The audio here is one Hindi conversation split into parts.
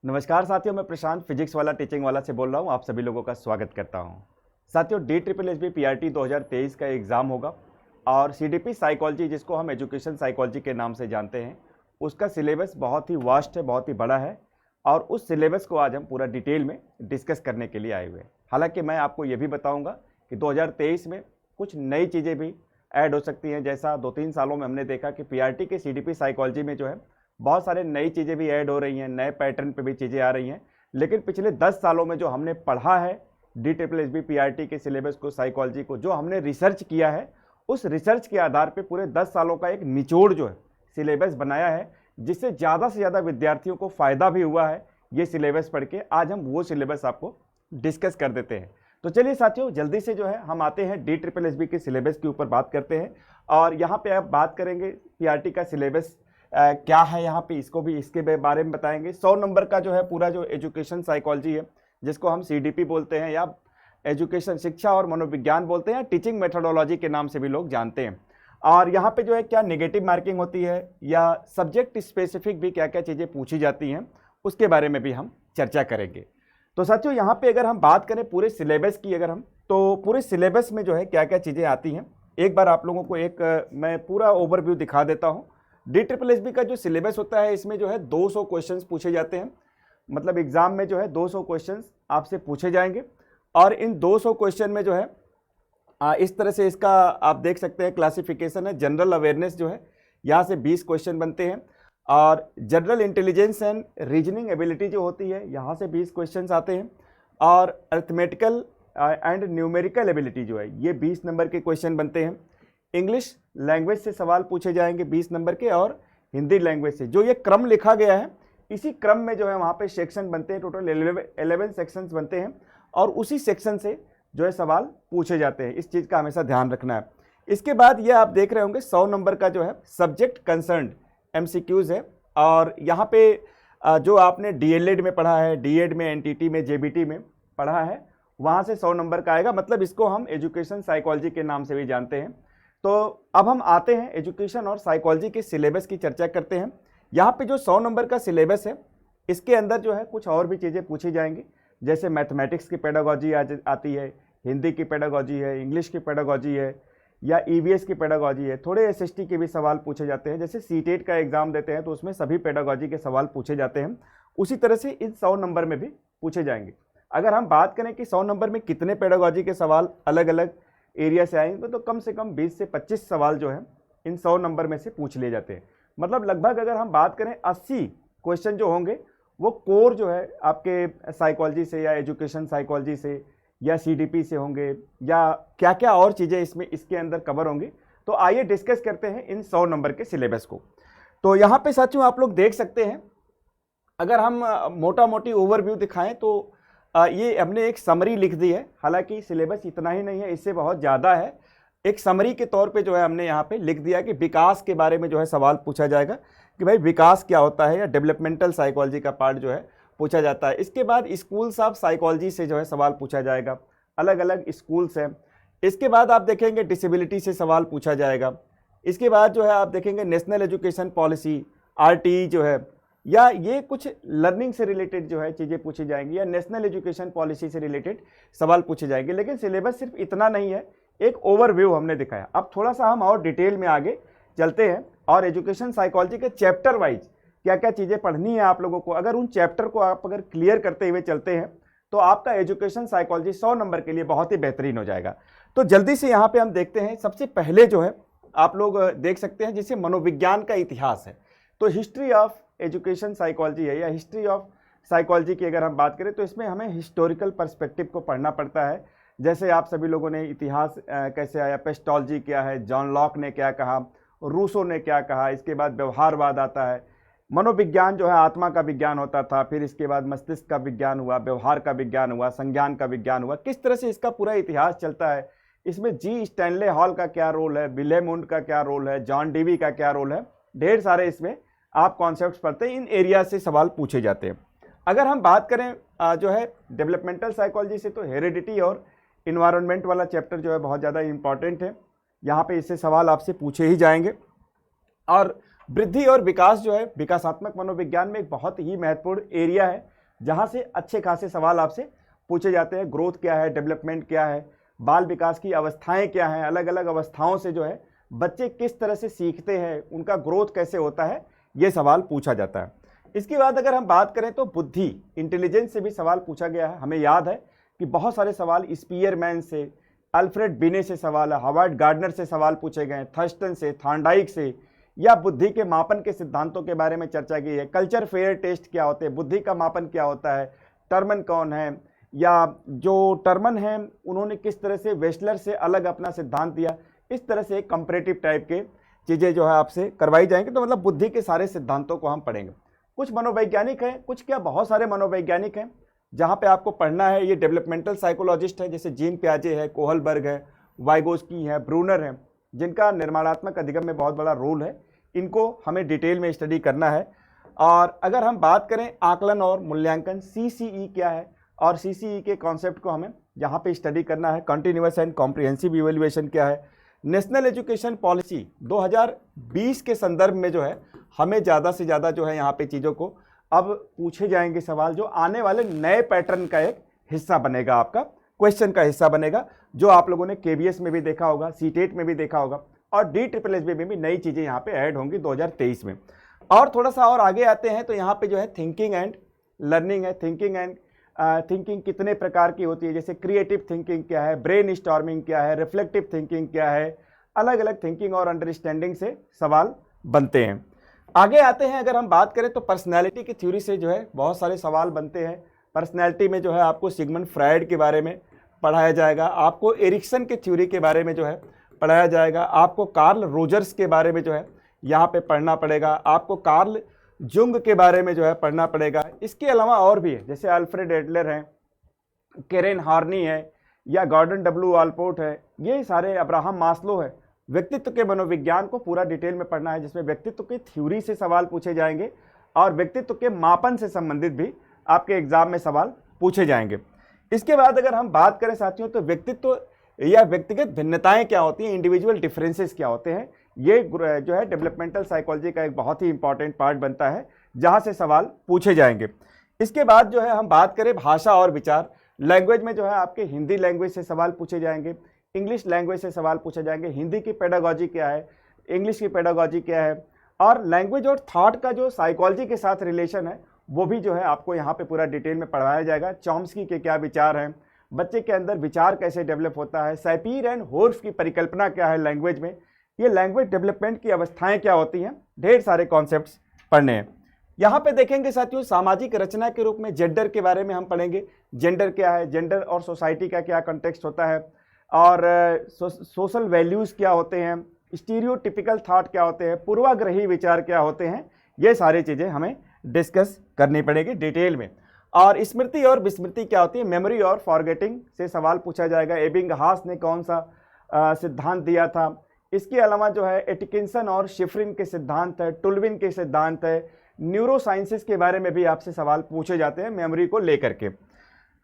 नमस्कार साथियों, मैं प्रशांत फिजिक्स वाला टीचिंग वाला से बोल रहा हूँ। आप सभी लोगों का स्वागत करता हूँ। साथियों, DSSB PRT 2023 का एग्ज़ाम होगा और CDP साइकोलॉजी, जिसको हम एजुकेशन साइकोलॉजी के नाम से जानते हैं, उसका सिलेबस बहुत ही वास्ट है, बहुत ही बड़ा है और उस सिलेबस को आज हम पूरा डिटेल में डिस्कस करने के लिए आए हुए हैं। हालांकि मैं आपको ये भी बताऊँगा कि 2023 में कुछ नई चीज़ें भी ऐड हो सकती हैं। जैसा 2-3 सालों में हमने देखा कि PRT के CDP साइकोलॉजी में जो है बहुत सारे नई चीज़ें भी ऐड हो रही हैं, नए पैटर्न पे भी चीज़ें आ रही हैं। लेकिन पिछले 10 सालों में जो हमने पढ़ा है DSSB PRT के सिलेबस को, साइकोलॉजी को, जो हमने रिसर्च किया है, उस रिसर्च के आधार पे पूरे 10 सालों का एक निचोड़ जो है सिलेबस बनाया है, जिससे ज़्यादा से ज़्यादा विद्यार्थियों को फ़ायदा भी हुआ है ये सिलेबस पढ़ के। आज हम वो सिलेबस आपको डिस्कस कर देते हैं। तो चलिए साथियों, जल्दी से जो है हम आते हैं DSSB के सिलेबस के ऊपर बात करते हैं। और यहाँ पे आप बात करेंगे PRT का सिलेबस क्या है, यहाँ पे इसको भी इसके बारे में बताएंगे। 100 नंबर का जो है पूरा जो एजुकेशन साइकोलॉजी है, जिसको हम CDP बोलते हैं या एजुकेशन शिक्षा और मनोविज्ञान बोलते हैं, टीचिंग मेथोडोलॉजी के नाम से भी लोग जानते हैं। और यहाँ पे जो है क्या नेगेटिव मार्किंग होती है या सब्जेक्ट स्पेसिफिक भी क्या क्या चीज़ें पूछी जाती हैं, उसके बारे में भी हम चर्चा करेंगे। तो साथियों, यहाँ पे अगर हम बात करें पूरे सिलेबस की, अगर हम तो पूरे सिलेबस में जो है क्या क्या चीज़ें आती हैं, एक बार आप लोगों को मैं पूरा ओवरव्यू दिखा देता हूँ। DSSB का जो सिलेबस होता है, इसमें जो है 200 क्वेश्चंस पूछे जाते हैं। मतलब एग्जाम में जो है 200 क्वेश्चंस आपसे पूछे जाएंगे और इन 200 क्वेश्चन में जो है इस तरह से इसका आप देख सकते हैं क्लासिफिकेशन है। जनरल अवेयरनेस जो है यहाँ से 20 क्वेश्चन बनते हैं और general intelligence and reasoning ability जो होती है, यहाँ से 20 क्वेश्चन आते हैं और अर्थमेटिकल एंड न्यूमेरिकल एबिलिटी जो है, ये 20 नंबर के क्वेश्चन बनते हैं। इंग्लिश लैंग्वेज से सवाल पूछे जाएंगे 20 नंबर के और हिंदी लैंग्वेज से। जो ये क्रम लिखा गया है, इसी क्रम में जो है वहाँ पे सेक्शन बनते हैं। टोटल 11 सेक्शंस बनते हैं और उसी सेक्शन से जो है सवाल पूछे जाते हैं। इस चीज़ का हमेशा ध्यान रखना है। इसके बाद ये आप देख रहे होंगे 100 नंबर का जो है सब्जेक्ट कंसर्न्ड MCQs है। और यहाँ पे जो आपने DLED में पढ़ा है, DED में, NTT में, JBT में पढ़ा है, वहाँ से 100 नंबर का आएगा। मतलब इसको हम एजुकेशन साइकोलॉजी के नाम से भी जानते हैं। तो अब हम आते हैं एजुकेशन और साइकोलॉजी के सिलेबस की चर्चा करते हैं। यहाँ पे जो 100 नंबर का सिलेबस है, इसके अंदर जो है कुछ और भी चीज़ें पूछी जाएंगी। जैसे मैथमेटिक्स की पेडागोजी आती है, हिंदी की पेडागोजी है, इंग्लिश की पेडागोजी है या EVS की पेडागोजी है। थोड़े SST के भी सवाल पूछे जाते हैं। जैसे CTET का एग्जाम देते हैं तो उसमें सभी पेडागोजी के सवाल पूछे जाते हैं। उसी तरह से इन 100 नंबर में भी पूछे जाएंगे। अगर हम बात करें कि 100 नंबर में कितने पेडागोजी के सवाल अलग अलग एरिया से आएंगे, तो कम से कम 20 से 25 सवाल जो है इन 100 नंबर में से पूछ लिए जाते हैं। मतलब लगभग अगर हम बात करें 80 क्वेश्चन जो होंगे वो कोर जो है आपके साइकोलॉजी से या एजुकेशन साइकोलॉजी से या CDP से होंगे या क्या क्या और चीज़ें इसके अंदर कवर होंगी। तो आइए डिस्कस करते हैं इन 100 नंबर के सिलेबस को। तो यहाँ पे साथियों आप लोग देख सकते हैं, अगर हम मोटा मोटी ओवरव्यू दिखाएं तो ये हमने एक समरी लिख दी है। हालांकि सिलेबस इतना ही नहीं है, इससे बहुत ज़्यादा है। एक समरी के तौर पे जो है हमने यहाँ पे लिख दिया कि विकास के बारे में जो है सवाल पूछा जाएगा कि भाई विकास क्या होता है, या डेवलपमेंटल साइकोलॉजी का पार्ट जो है पूछा जाता है। इसके बाद स्कूल्स ऑफ साइकोलॉजी से जो है सवाल पूछा जाएगा, अलग अलग स्कूल्स हैं। इसके बाद आप देखेंगे डिसेबिलिटी से सवाल पूछा जाएगा। इसके बाद जो है आप देखेंगे नेशनल एजुकेशन पॉलिसी RTE जो है, या ये कुछ लर्निंग से रिलेटेड जो है चीज़ें पूछी जाएंगी या नेशनल एजुकेशन पॉलिसी से रिलेटेड सवाल पूछे जाएंगे। लेकिन सिलेबस सिर्फ इतना नहीं है, एक ओवरव्यू हमने दिखाया। अब थोड़ा सा हम और डिटेल में आगे चलते हैं और एजुकेशन साइकोलॉजी के चैप्टर वाइज क्या क्या चीज़ें पढ़नी है आप लोगों को। अगर उन चैप्टर को आप अगर क्लियर करते हुए चलते हैं तो आपका एजुकेशन साइकोलॉजी 100 नंबर के लिए बहुत ही बेहतरीन हो जाएगा। तो जल्दी से यहाँ पे हम देखते हैं। सबसे पहले जो है आप लोग देख सकते हैं जिसे मनोविज्ञान का इतिहास है। तो हिस्ट्री ऑफ एजुकेशन साइकोलॉजी है या हिस्ट्री ऑफ साइकोलॉजी की अगर हम बात करें तो इसमें हमें हिस्टोरिकल पर्सपेक्टिव को पढ़ना पड़ता है। जैसे आप सभी लोगों ने इतिहास कैसे आया, पेस्टोलॉजी क्या है, जॉन लॉक ने क्या कहा, रूसो ने क्या कहा। इसके बाद व्यवहारवाद आता है। मनोविज्ञान जो है आत्मा का विज्ञान होता था, फिर इसके बाद मस्तिष्क का विज्ञान हुआ, व्यवहार का विज्ञान हुआ, संज्ञान का विज्ञान हुआ। किस तरह से इसका पूरा इतिहास चलता है, इसमें G. स्टैनले हॉल का क्या रोल है, विलियम वुंड का क्या रोल है, जॉन डेवी का क्या रोल है, ढेर सारे इसमें आप कॉन्सेप्ट्स पढ़ते हैं। इन एरिया से सवाल पूछे जाते हैं। अगर हम बात करें जो है डेवलपमेंटल साइकोलॉजी से, तो हेरिडिटी और इन्वायरमेंट वाला चैप्टर जो है बहुत ज़्यादा इंपॉर्टेंट है। यहाँ पे इससे सवाल आपसे पूछे ही जाएंगे। और वृद्धि और विकास जो है विकासात्मक मनोविज्ञान में एक बहुत ही महत्वपूर्ण एरिया है, जहां से अच्छे खासे सवाल आपसे पूछे जाते हैं। ग्रोथ क्या है, डेवलपमेंट क्या है, बाल विकास की अवस्थाएं क्या हैं, अलग अलग अवस्थाओं से जो है बच्चे किस तरह से सीखते हैं, उनका ग्रोथ कैसे होता है, ये सवाल पूछा जाता है। इसके बाद अगर हम बात करें तो बुद्धि, इंटेलिजेंस से भी सवाल पूछा गया है। हमें याद है कि बहुत सारे सवाल स्पीयरमैन से, अल्फ्रेड बिने से सवाल है, हार्वर्ड गार्डनर से सवाल पूछे गए, थर्स्टन से, थॉर्नडाइक से, या बुद्धि के मापन के सिद्धांतों के बारे में चर्चा की है। कल्चर फेयर टेस्ट क्या होते हैं, बुद्धि का मापन क्या होता है, टर्मन कौन है, या जो टर्मन है उन्होंने किस तरह से वेस्लर से अलग अपना सिद्धांत दिया। इस तरह से कंपैरेटिव टाइप के चीज़ें जो है आपसे करवाई जाएंगी। तो मतलब बुद्धि के सारे सिद्धांतों को हम पढ़ेंगे। कुछ मनोवैज्ञानिक हैं, कुछ क्या बहुत सारे मनोवैज्ञानिक हैं जहाँ पे आपको पढ़ना है। ये डेवलपमेंटल साइकोलॉजिस्ट है, जैसे जीन प्याजे है, कोहलबर्ग है, वाइगोस्की है, ब्रूनर है, जिनका निर्माणात्मक अधिगम में बहुत बड़ा रोल है। इनको हमें डिटेल में स्टडी करना है। और अगर हम बात करें आकलन और मूल्यांकन, CCE क्या है और CCE के कॉन्सेप्ट को हमें यहाँ पे स्टडी करना है। कंटिन्यूअस एंड कॉम्प्रिहेंसिव इवैल्यूएशन क्या है, नेशनल एजुकेशन पॉलिसी 2020 के संदर्भ में जो है हमें ज़्यादा से ज़्यादा जो है यहाँ पे चीज़ों को अब पूछे जाएंगे सवाल, जो आने वाले नए पैटर्न का एक हिस्सा बनेगा, आपका क्वेश्चन का हिस्सा बनेगा, जो आप लोगों ने KVS में भी देखा होगा, CTET में भी देखा होगा, और DSSS में भी नई चीज़ें यहाँ पे ऐड होंगी 2023 में। और थोड़ा सा और आगे आते हैं तो यहाँ पे जो है थिंकिंग एंड लर्निंग है। थिंकिंग कितने प्रकार की होती है, जैसे क्रिएटिव थिंकिंग क्या है, ब्रेन स्टॉर्मिंग क्या है, रिफ्लेक्टिव थिंकिंग क्या है, अलग अलग थिंकिंग और अंडरस्टैंडिंग से सवाल बनते हैं। आगे आते हैं, अगर हम बात करें तो पर्सनैलिटी की थ्योरी से जो है बहुत सारे सवाल बनते हैं। पर्सनैलिटी में जो है आपको सिगमंड फ्रायड के बारे में पढ़ाया जाएगा, आपको एरिक्सन के थ्योरी के बारे में जो है पढ़ाया जाएगा, आपको कार्ल रोजर्स के बारे में जो है यहाँ पे पढ़ना पड़ेगा, आपको कार्ल जुंग के बारे में जो है पढ़ना पड़ेगा। इसके अलावा और भी है, जैसे अल्फ्रेड एडलर हैं, केरेन हार्नी है, या गॉर्डन W ऑलपोर्ट है, ये सारे, अब्राहम मास्लो है। व्यक्तित्व के मनोविज्ञान को पूरा डिटेल में पढ़ना है, जिसमें व्यक्तित्व की थ्योरी से सवाल पूछे जाएंगे और व्यक्तित्व के मापन से संबंधित भी आपके एग्जाम में सवाल पूछे जाएंगे। इसके बाद अगर हम बात करें साथियों तो व्यक्तित्व या व्यक्तिगत भिन्नताएं क्या होती हैं, इंडिविजुअल डिफरेंसेस क्या होते हैं, ये जो है डेवलपमेंटल साइकोलॉजी का एक बहुत ही इंपॉर्टेंट पार्ट बनता है, जहां से सवाल पूछे जाएंगे। इसके बाद जो है हम बात करें भाषा और विचार, लैंग्वेज में जो है आपके हिंदी लैंग्वेज से सवाल पूछे जाएंगे, इंग्लिश लैंग्वेज से सवाल पूछे जाएंगे, हिंदी की पेडागॉजी क्या है, इंग्लिश की पेडागॉजी क्या है, और लैंग्वेज और थॉट का जो साइकोलॉजी के साथ रिलेशन है वो भी जो है आपको यहाँ पे पूरा डिटेल में पढ़ाया जाएगा। चॉम्स्की के क्या विचार हैं, बच्चे के अंदर विचार कैसे डेवलप होता है, सैपीर एंड होर्फ की परिकल्पना क्या है लैंग्वेज में, ये लैंग्वेज डेवलपमेंट की अवस्थाएं क्या होती हैं, ढेर सारे कॉन्सेप्ट्स पढ़ने हैं। यहाँ पे देखेंगे साथियों सामाजिक रचना के रूप में जेंडर के बारे में हम पढ़ेंगे। जेंडर क्या है, जेंडर और सोसाइटी का क्या कंटेक्स्ट होता है, और सोशल वैल्यूज़ क्या होते हैं, स्टीरियोटिपिकल थॉट क्या होते हैं, पूर्वाग्रही विचार क्या होते हैं, ये सारी चीज़ें हमें डिस्कस करनी पड़ेगी डिटेल में। और स्मृति और विस्मृति क्या होती है, मेमोरी और फॉरगेटिंग से सवाल पूछा जाएगा। एबिंगहास ने कौन सा सिद्धांत दिया था। इसके अलावा जो है एटिकिंसन और शिफ्रिन के सिद्धांत है, टुल्विन के सिद्धांत है, न्यूरो साइंसेस के बारे में भी आपसे सवाल पूछे जाते हैं मेमोरी को लेकर के।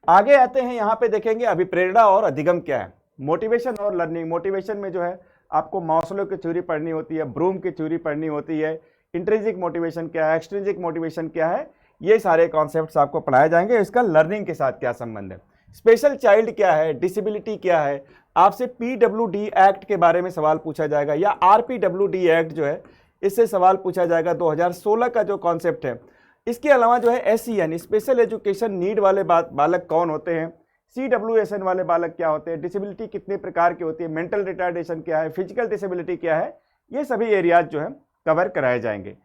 आगे आते हैं, यहाँ पे देखेंगे अभिप्रेरणा और अधिगम क्या है, मोटिवेशन और लर्निंग। मोटिवेशन में जो है आपको मास्लो की थ्योरी पढ़नी होती है, ब्रूम की थ्योरी पढ़नी होती है, इंट्रिंसिक मोटिवेशन क्या है, एक्सट्रिंसिक मोटिवेशन क्या है, ये सारे कॉन्सेप्ट्स आपको पढ़ाए जाएंगे। इसका लर्निंग के साथ क्या संबंध है, स्पेशल चाइल्ड क्या है, डिसेबिलिटी क्या है, आपसे PWD एक्ट के बारे में सवाल पूछा जाएगा, या RPWD एक्ट जो है इससे सवाल पूछा जाएगा, 2016 का जो कॉन्सेप्ट है। इसके अलावा जो है SEN स्पेशल एजुकेशन नीड वाले बालक कौन होते हैं, CWSN वाले बालक क्या होते हैं, डिसेबिलिटी कितने प्रकार की होती है, मेंटल रिटार्डेशन क्या है, फिजिकल डिसेबिलिटी क्या है, ये सभी एरियाज जो है कवर कराए जाएंगे।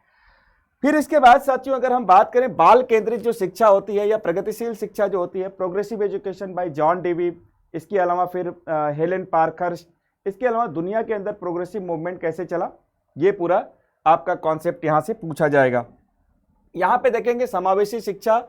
फिर इसके बाद साथियों अगर हम बात करें बाल केंद्रित जो शिक्षा होती है या प्रगतिशील शिक्षा जो होती है, progressive education by John Dewey, इसके अलावा फिर हेलेन पार्खर्स्ट, इसके अलावा दुनिया के अंदर प्रोग्रेसिव मूवमेंट कैसे चला, ये पूरा आपका कॉन्सेप्ट यहाँ से पूछा जाएगा। यहाँ पे देखेंगे समावेशी शिक्षा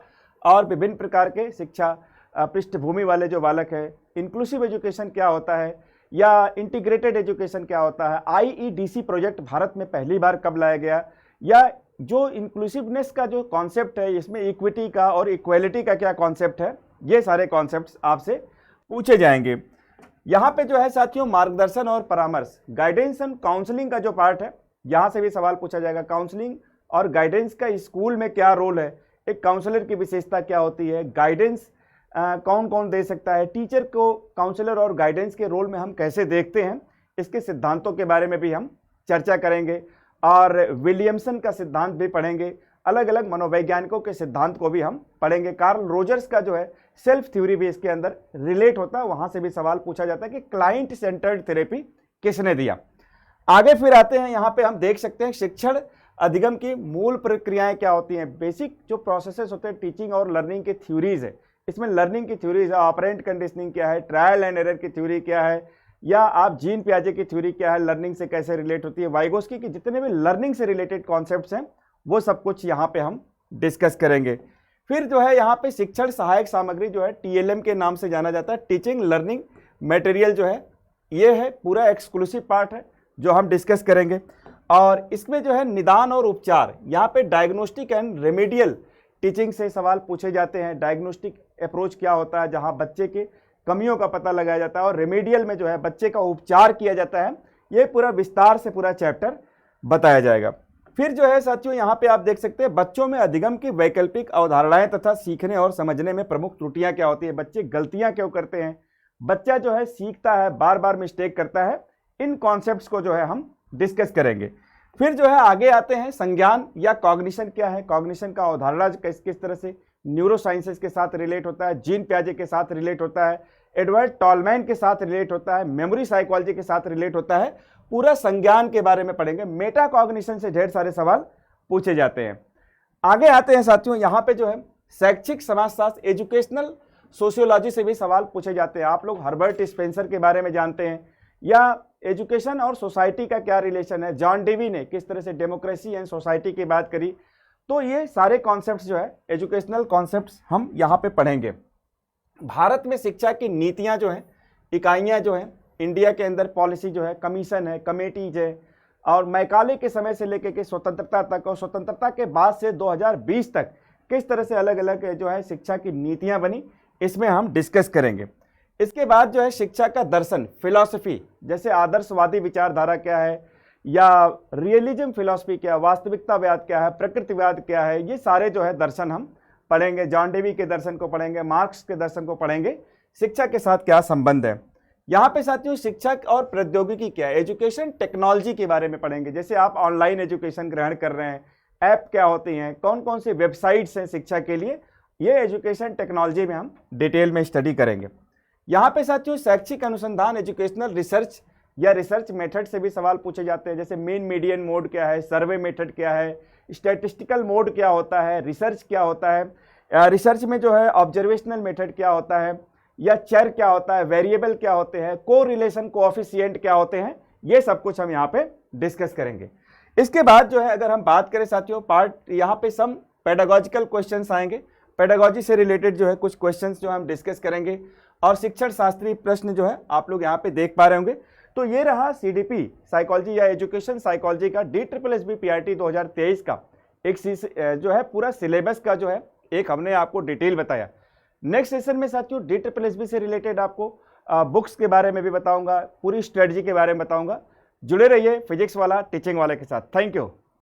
और विभिन्न प्रकार के शिक्षा पृष्ठभूमि वाले जो बालक है, इंक्लूसिव एजुकेशन क्या होता है या इंटीग्रेटेड एजुकेशन क्या होता है, IEDC प्रोजेक्ट भारत में पहली बार कब लाया गया, या जो इंक्लूसिवनेस का जो कॉन्सेप्ट है इसमें इक्विटी का और इक्वेलिटी का क्या कॉन्सेप्ट है, ये सारे कॉन्सेप्ट्स आपसे पूछे जाएंगे। यहाँ पे जो है साथियों मार्गदर्शन और परामर्श, गाइडेंस एंड काउंसलिंग का जो पार्ट है यहाँ से भी सवाल पूछा जाएगा। काउंसलिंग और गाइडेंस का स्कूल में क्या रोल है, एक काउंसलर की विशेषता क्या होती है, गाइडेंस कौन कौन दे सकता है, टीचर को काउंसलर और गाइडेंस के रोल में हम कैसे देखते हैं, इसके सिद्धांतों के बारे में भी हम चर्चा करेंगे। और विलियमसन का सिद्धांत भी पढ़ेंगे, अलग अलग मनोवैज्ञानिकों के सिद्धांत को भी हम पढ़ेंगे। कार्ल रोजर्स का जो है सेल्फ थ्योरी भी इसके अंदर रिलेट होता है, वहां से भी सवाल पूछा जाता है कि क्लाइंट सेंटर्ड थेरेपी किसने दिया। आगे फिर आते हैं, यहाँ पे हम देख सकते हैं शिक्षण अधिगम की मूल प्रक्रियाएं क्या होती हैं। बेसिक जो प्रोसेसेस होते हैं टीचिंग और लर्निंग की थ्योरीज है, इसमें लर्निंग की थ्योरीज है, ऑपरेंट कंडीशनिंग क्या है, ट्रायल एंड एरर की थ्योरी क्या है, या आप जीन पियाजे की थ्योरी क्या है, लर्निंग से कैसे रिलेट होती है, वाइगोस्की की जितने भी लर्निंग से रिलेटेड कॉन्सेप्ट्स हैं वो सब कुछ यहाँ पे हम डिस्कस करेंगे। फिर जो है यहाँ पे शिक्षण सहायक सामग्री जो है टीएलएम के नाम से जाना जाता है, टीचिंग लर्निंग मटेरियल जो है ये है पूरा एक्सक्लूसिव पार्ट है जो हम डिस्कस करेंगे। और इसमें जो है निदान और उपचार, यहाँ पे डायग्नोस्टिक एंड रेमेडियल टीचिंग से सवाल पूछे जाते हैं। डायग्नोस्टिक अप्रोच क्या होता है, जहाँ बच्चे के कमियों का पता लगाया जाता है, और रेमेडियल में जो है बच्चे का उपचार किया जाता है। ये पूरा विस्तार से पूरा चैप्टर बताया जाएगा। फिर जो है साथियों यहाँ पे आप देख सकते हैं बच्चों में अधिगम की वैकल्पिक अवधारणाएं तथा सीखने और समझने में प्रमुख त्रुटियां क्या होती है, बच्चे गलतियां क्यों करते हैं, बच्चा जो है सीखता है बार बार मिस्टेक करता है, इन कॉन्सेप्ट्स को जो है हम डिस्कस करेंगे। फिर जो है आगे आते हैं संज्ञान या कॉग्निशन क्या है, कॉग्निशन का अवधारणा किस किस तरह से न्यूरो साइंसेस के साथ रिलेट होता है, जीन पियाजे के साथ रिलेट होता है, एडवर्ड टॉलमैन के साथ रिलेट होता है, मेमोरी साइकोलॉजी के साथ रिलेट होता है, पूरा संज्ञान के बारे में पढ़ेंगे। मेटा कॉग्निशन से ढेर सारे सवाल पूछे जाते हैं। आगे आते हैं साथियों यहाँ पे जो है शैक्षिक समाजशास्त्र एजुकेशनल सोशियोलॉजी से भी सवाल पूछे जाते हैं। आप लोग हर्बर्ट स्पेंसर के बारे में जानते हैं, या एजुकेशन और सोसाइटी का क्या रिलेशन है, जॉन डेवी ने किस तरह से डेमोक्रेसी एंड सोसाइटी की बात करी। तो ये सारे कॉन्सेप्ट्स जो है एजुकेशनल कॉन्सेप्ट्स हम यहाँ पे पढ़ेंगे। भारत में शिक्षा की नीतियाँ जो हैं, इकाइयाँ जो हैं, इंडिया के अंदर पॉलिसी जो है, कमीशन है, कमेटीज है, और मैकाले के समय से लेकर के स्वतंत्रता तक, और स्वतंत्रता के बाद से 2020 तक किस तरह से अलग अलग जो है शिक्षा की नीतियाँ बनी, इसमें हम डिस्कस करेंगे। इसके बाद जो है शिक्षा का दर्शन फिलॉसफी, जैसे आदर्शवादी विचारधारा क्या है, या रियलिज्म फिलॉसफी क्या है, वास्तविकतावाद क्या है, प्रकृतिवाद क्या है, ये सारे जो है दर्शन हम पढ़ेंगे। जॉन डेवी के दर्शन को पढ़ेंगे, मार्क्स के दर्शन को पढ़ेंगे, शिक्षा के साथ क्या संबंध है। यहाँ पे साथियों शिक्षा और प्रौद्योगिकी क्या है, एजुकेशन टेक्नोलॉजी के बारे में पढ़ेंगे। जैसे आप ऑनलाइन एजुकेशन ग्रहण कर रहे हैं, ऐप क्या होती हैं, कौन कौन से वेबसाइट्स हैं शिक्षा के लिए, ये एजुकेशन टेक्नोलॉजी में हम डिटेल में स्टडी करेंगे। यहाँ पे साथियों शैक्षिक अनुसंधान एजुकेशनल रिसर्च या रिसर्च मेथड से भी सवाल पूछे जाते हैं। जैसे मीन मीडियन मोड क्या है, सर्वे मेथड क्या है, स्टैटिस्टिकल मोड क्या होता है, रिसर्च क्या होता है, रिसर्च में जो है ऑब्जर्वेशनल मेथड क्या होता है, या चर क्या होता है, वेरिएबल क्या होते हैं, को रिलेशन कोएफिशिएंट क्या होते हैं, ये सब कुछ हम यहाँ पे डिस्कस करेंगे। इसके बाद जो है अगर हम बात करें साथियों पार्ट, यहाँ पे सम पेडागोजिकल क्वेश्चंस आएंगे, पेडागोजी से रिलेटेड जो है कुछ क्वेश्चंस जो हम डिस्कस करेंगे, और शिक्षण शास्त्रीय प्रश्न जो है आप लोग यहाँ पे देख पा रहे होंगे। तो ये रहा सीडीपी साइकोलॉजी या एजुकेशन साइकोलॉजी का DSSB PRT 2023 का एक जो है पूरा सिलेबस का जो है एक हमने आपको डिटेल बताया। नेक्स्ट सेशन में साथियों DSSB से रिलेटेड आपको बुक्स के बारे में भी बताऊंगा, पूरी स्ट्रेटजी के बारे में बताऊंगा। जुड़े रहिए फिजिक्स वाला टीचिंग वाले के साथ। Thank you.